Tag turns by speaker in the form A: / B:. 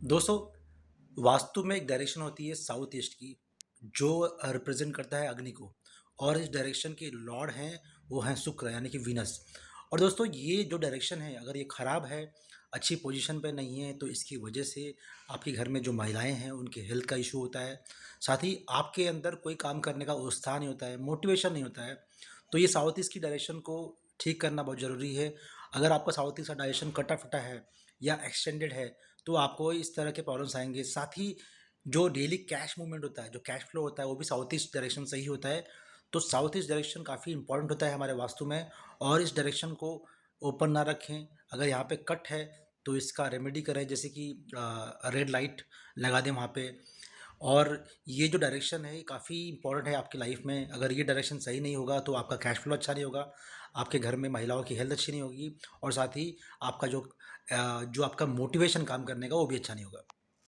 A: दोस्तों, वास्तु में एक डायरेक्शन होती है साउथ ईस्ट की, जो रिप्रेजेंट करता है अग्नि को। और इस डायरेक्शन के लॉर्ड हैं, वो हैं शुक्र यानी कि वीनस। और दोस्तों, ये जो डायरेक्शन है, अगर ये खराब है, अच्छी पोजीशन पे नहीं है, तो इसकी वजह से आपके घर में जो महिलाएं हैं उनके हेल्थ का इशू होता है। साथ ही आपके अंदर कोई काम करने का उत्साह नहीं होता है, मोटिवेशन नहीं होता है। तो ये साउथ ईस्ट की डायरेक्शन को ठीक करना बहुत ज़रूरी है। अगर आपका साउथ ईस्ट का डायरेक्शन कटा फटा है या एक्सटेंडेड है, तो आपको इस तरह के प्रॉब्लम्स आएँगे। साथ ही जो डेली कैश मूवमेंट होता है, जो कैश फ्लो होता है, वो भी साउथ ईस्ट डायरेक्शन से ही होता है। तो साउथ ईस्ट डायरेक्शन काफ़ी इंपॉर्टेंट होता है हमारे वास्तु में। और इस डायरेक्शन को ओपन ना रखें। अगर यहाँ पे कट है, तो इसका रेमेडी करें, जैसे कि रेड लाइट लगा दें वहाँ पे। और ये जो डायरेक्शन है, ये काफ़ी इंपॉर्टेंट है आपकी लाइफ में। अगर ये डायरेक्शन सही नहीं होगा, तो आपका कैश फ्लो अच्छा नहीं होगा, आपके घर में महिलाओं की हेल्थ अच्छी नहीं होगी, और साथ ही आपका जो आपका मोटिवेशन काम करने का, वो भी अच्छा नहीं होगा।